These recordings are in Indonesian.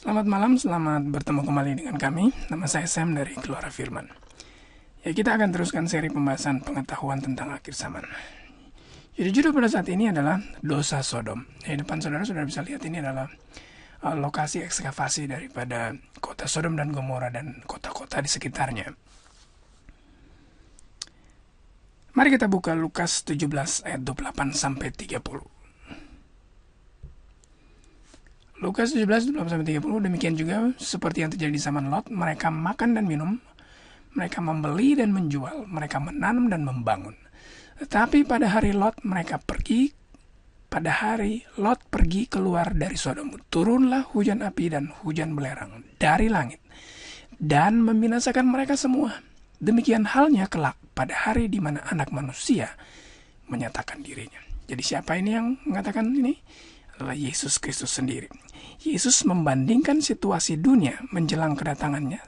Selamat malam, selamat bertemu kembali dengan kami. Nama saya Sam dari Keluarga Firman. Ya, kita akan teruskan seri pembahasan pengetahuan tentang akhir zaman. Jadi judul pada saat ini adalah dosa Sodom. Di depan saudara bisa lihat ini adalah lokasi ekskavasi daripada kota Sodom dan Gomora dan kota-kota di sekitarnya. Mari kita buka Lukas 17 ayat 28 sampai 30. Lukas 17, 28-30, demikian juga seperti yang terjadi di zaman Lot, mereka makan dan minum, mereka membeli dan menjual, mereka menanam dan membangun. Tetapi pada hari Lot pergi keluar dari Sodom, turunlah hujan api dan hujan belerang dari langit, dan membinasakan mereka semua. Demikian halnya kelak pada hari di mana anak manusia menyatakan dirinya. Jadi siapa ini yang mengatakan ini? Adalah Yesus Kristus sendiri. Yesus membandingkan situasi dunia menjelang kedatangannya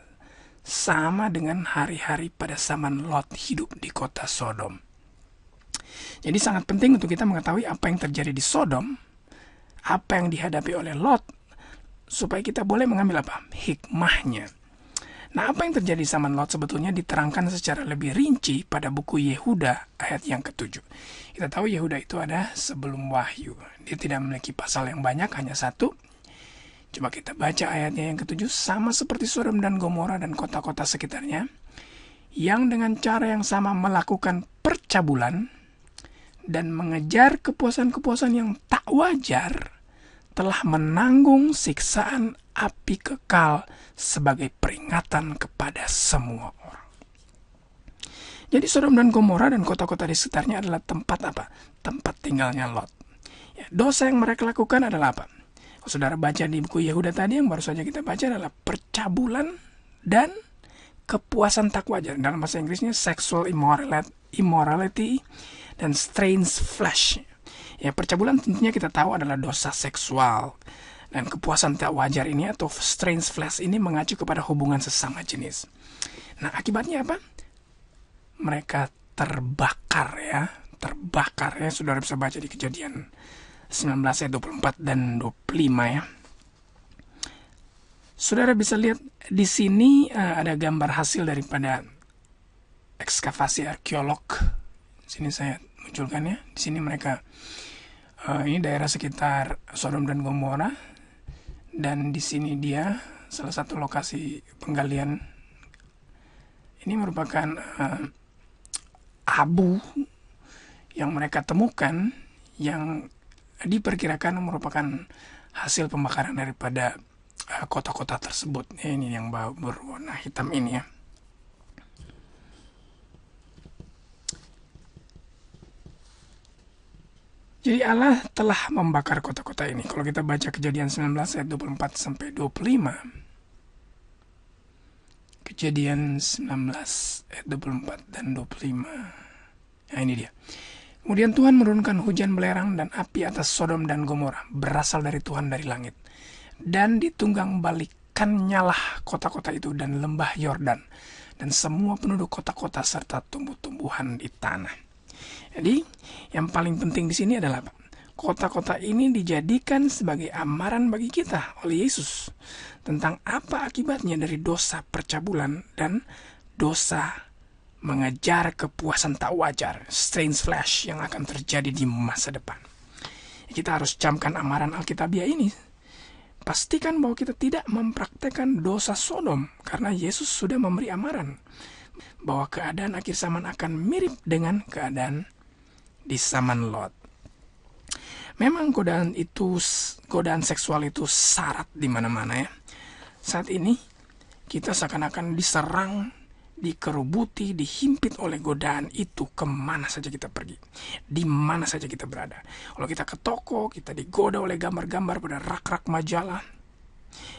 sama dengan hari-hari pada zaman Lot hidup di kota Sodom. Jadi sangat penting untuk kita mengetahui apa yang terjadi di Sodom, apa yang dihadapi oleh Lot, supaya kita boleh mengambil hikmahnya. Nah, apa yang terjadi di zaman Lot sebetulnya diterangkan secara lebih rinci pada buku Yehuda ayat yang ke-7. Kita tahu Yehuda itu ada sebelum Wahyu. Dia tidak memiliki pasal yang banyak, hanya satu. Coba kita baca ayatnya yang ke-7, sama seperti Sodom dan Gomora dan kota-kota sekitarnya, yang dengan cara yang sama melakukan percabulan dan mengejar kepuasan-kepuasan yang tak wajar, telah menanggung siksaan api kekal sebagai peringatan kepada semua orang. Jadi Sodom dan Gomora dan kota-kota di sekitarnya adalah tempat tinggalnya Lot. Ya, dosa yang mereka lakukan adalah apa? Kalau saudara baca di buku Yehuda tadi yang baru saja kita baca adalah percabulan dan kepuasan tak wajar. Dalam bahasa Inggrisnya sexual immorality dan strange flesh. Ya, percabulan tentunya kita tahu adalah dosa seksual. Dan kepuasan tak wajar ini atau strange flesh ini mengacu kepada hubungan sesama jenis. Nah, akibatnya apa? Mereka terbakar ya. Saudara bisa baca di Kejadian 19 ayat 24 dan 25 ya. Saudara bisa lihat di sini ada gambar hasil daripada ekskavasi arkeolog. Di sini saya munculkan ya. Di sini mereka ini daerah sekitar Sodom dan Gomora, dan di sini dia salah satu lokasi penggalian. Ini merupakan abu yang mereka temukan yang diperkirakan merupakan hasil pembakaran daripada kota-kota tersebut. Ini yang berwarna hitam ini ya. Jadi Allah telah membakar kota-kota ini. Kalau kita baca Kejadian 19 ayat 24 sampai 25. Kejadian 19 ayat 24 dan 25. Nah, ini dia. Kemudian Tuhan menurunkan hujan belerang dan api atas Sodom dan Gomora, berasal dari Tuhan dari langit. Dan ditunggang balikannya lah kota-kota itu dan lembah Yordan dan semua penduduk kota-kota serta tumbuh-tumbuhan di tanah. Jadi, yang paling penting di sini adalah kota-kota ini dijadikan sebagai amaran bagi kita oleh Yesus tentang apa akibatnya dari dosa percabulan dan dosa mengejar kepuasan tak wajar, strange flesh yang akan terjadi di masa depan. Kita harus camkan amaran Alkitabiah ini. Pastikan bahwa kita tidak mempraktekkan dosa Sodom karena Yesus sudah memberi amaran bahwa keadaan akhir zaman akan mirip dengan keadaan di zaman Lot. Memang godaan seksual itu syarat di mana-mana ya. Saat ini kita seakan-akan diserang, dikerubuti, dihimpit oleh godaan itu kemana saja kita pergi, di mana saja kita berada. Kalau kita ke toko, kita digoda oleh gambar-gambar pada rak-rak majalah.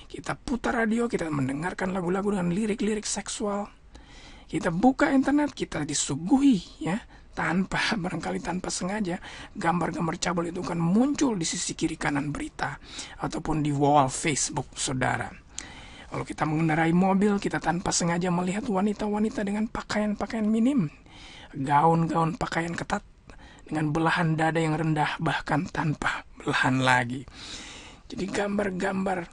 Kita putar radio, kita mendengarkan lagu-lagu dengan lirik-lirik seksual. Kita buka internet, kita disuguhi ya, barangkali tanpa sengaja, gambar-gambar cabul itu kan muncul di sisi kiri kanan berita ataupun di wall Facebook saudara. Kalau kita mengendarai mobil, kita tanpa sengaja melihat wanita-wanita dengan pakaian-pakaian minim, gaun-gaun pakaian ketat dengan belahan dada yang rendah bahkan tanpa belahan lagi. Jadi gambar-gambar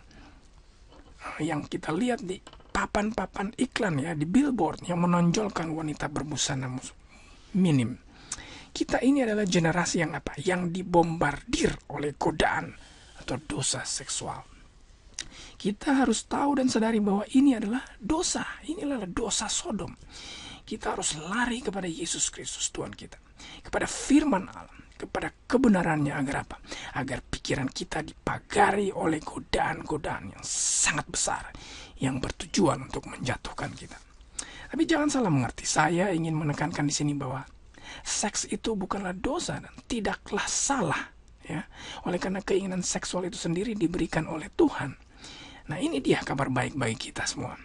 yang kita lihat di papan-papan iklan ya, di billboard yang menonjolkan wanita berbusana minim. Kita ini adalah generasi yang apa? Yang dibombardir oleh godaan atau dosa seksual. Kita harus tahu dan sadari bahwa ini adalah dosa. Ini adalah dosa Sodom. Kita harus lari kepada Yesus Kristus Tuhan kita, kepada firman Allah, kepada kebenarannya, agar apa? Agar pikiran kita dipagari oleh godaan-godaan yang sangat besar yang bertujuan untuk menjatuhkan kita. Tapi jangan salah mengerti, saya ingin menekankan di sini bahwa seks itu bukanlah dosa dan tidaklah salah, ya. Oleh karena keinginan seksual itu sendiri diberikan oleh Tuhan. Nah, ini dia kabar baik bagi kita semua.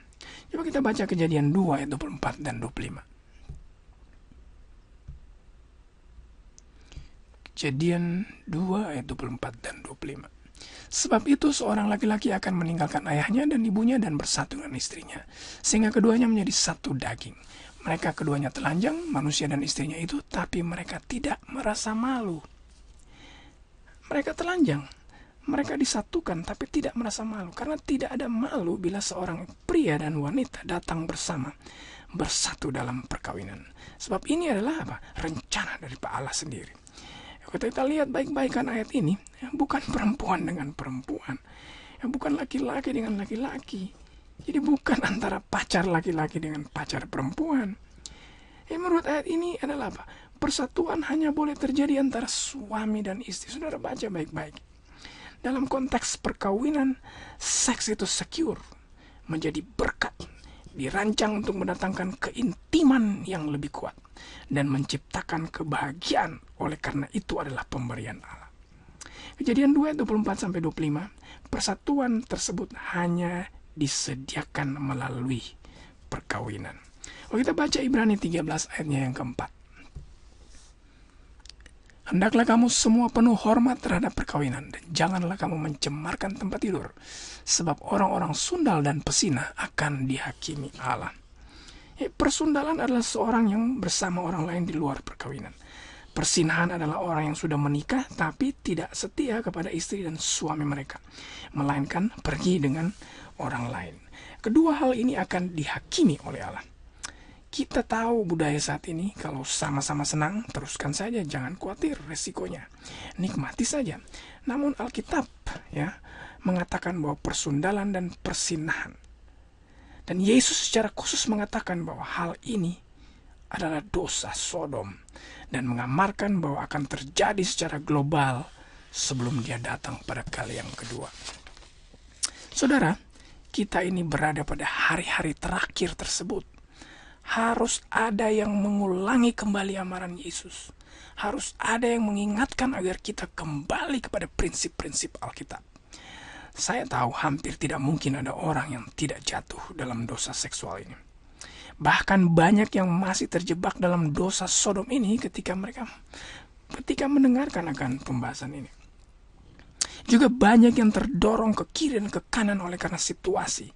Coba kita baca Kejadian 2 ayat 24 dan 25. Kejadian 2 ayat 24 dan 25. Sebab itu seorang laki-laki akan meninggalkan ayahnya dan ibunya dan bersatu dengan istrinya, sehingga keduanya menjadi satu daging. Mereka keduanya telanjang, manusia dan istrinya itu, tapi mereka tidak merasa malu. Mereka telanjang, mereka disatukan, tapi tidak merasa malu. Karena tidak ada malu bila seorang pria dan wanita datang bersama, bersatu dalam perkawinan. Sebab ini adalah apa? Rencana dari Pak Allah sendiri. Kalau kita lihat baik-baikan ayat ini, bukan perempuan dengan perempuan, bukan laki-laki dengan laki-laki. Jadi bukan antara pacar laki-laki dengan pacar perempuan. Menurut ayat ini adalah apa? Persatuan hanya boleh terjadi antara suami dan istri. Saudara baca baik-baik. Dalam konteks perkawinan, seks itu secure, menjadi berkat, dirancang untuk mendatangkan keintiman yang lebih kuat dan menciptakan kebahagiaan. Oleh karena itu adalah pemberian Allah. Kejadian 2 24-25, persatuan tersebut hanya disediakan melalui perkawinan. Kalau kita baca Ibrani 13 ayatnya yang keempat. Hendaklah kamu semua penuh hormat terhadap perkawinan, dan janganlah kamu mencemarkan tempat tidur, sebab orang-orang sundal dan pesina akan dihakimi Allah. Persundalan adalah seorang yang bersama orang lain di luar perkawinan. Persinahan adalah orang yang sudah menikah tapi tidak setia kepada istri dan suami mereka, melainkan pergi dengan orang lain. Kedua hal ini akan dihakimi oleh Allah. Kita tahu budaya saat ini, kalau sama-sama senang, teruskan saja, jangan khawatir resikonya. Nikmati saja. Namun Alkitab ya mengatakan bahwa persundalan dan persinahan. Dan Yesus secara khusus mengatakan bahwa hal ini adalah dosa Sodom dan mengamarkan bahwa akan terjadi secara global sebelum dia datang pada kali yang kedua. Saudara, kita ini berada pada hari-hari terakhir tersebut. Harus ada yang mengulangi kembali amaran Yesus. Harus ada yang mengingatkan agar kita kembali kepada prinsip-prinsip Alkitab. Saya tahu hampir tidak mungkin ada orang yang tidak jatuh dalam dosa seksual ini. Bahkan banyak yang masih terjebak dalam dosa Sodom ini ketika mendengarkan akan pembahasan ini. Juga banyak yang terdorong ke kiri dan ke kanan oleh karena situasi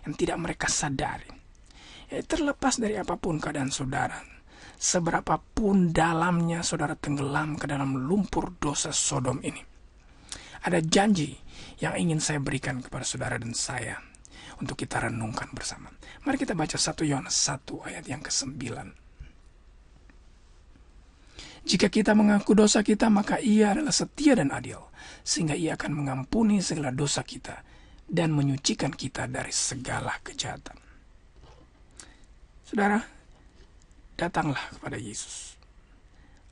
yang tidak mereka sadari. Terlepas dari apapun keadaan saudara, seberapapun dalamnya saudara tenggelam ke dalam lumpur dosa Sodom ini, ada janji yang ingin saya berikan kepada saudara dan saya untuk kita renungkan bersama. Mari kita baca 1 Yohanes 1 ayat yang ke-9. Jika kita mengaku dosa kita, maka Ia adalah setia dan adil, sehingga Ia akan mengampuni segala dosa kita dan menyucikan kita dari segala kejahatan. Saudara, datanglah kepada Yesus.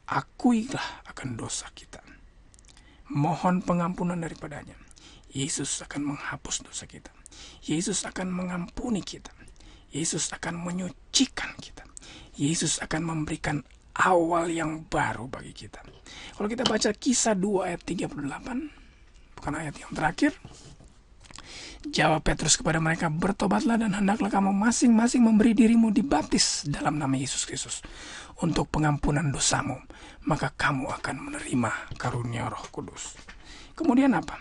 Akuilah akan dosa kita. Mohon pengampunan daripadanya. Yesus akan menghapus dosa kita. Yesus akan mengampuni kita. Yesus akan menyucikan kita. Yesus akan memberikan awal yang baru bagi kita. Kalau kita baca Kisah 2 ayat 38, bukan ayat yang terakhir, jawab Petrus kepada mereka, bertobatlah dan hendaklah kamu masing-masing memberi dirimu dibaptis dalam nama Yesus Kristus untuk pengampunan dosamu, maka kamu akan menerima karunia Roh Kudus. Kemudian apa?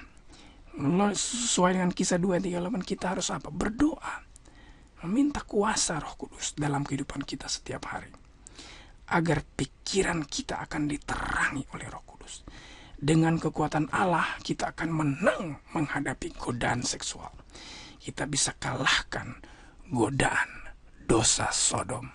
Sesuai dengan Kisah 2 ayat 38, kita harus apa? Berdoa, meminta kuasa Roh Kudus dalam kehidupan kita setiap hari, agar pikiran kita akan diterangi oleh Roh Kudus. Dengan kekuatan Allah, kita akan menang menghadapi godaan seksual. kita bisa kalahkan godaan dosa Sodom.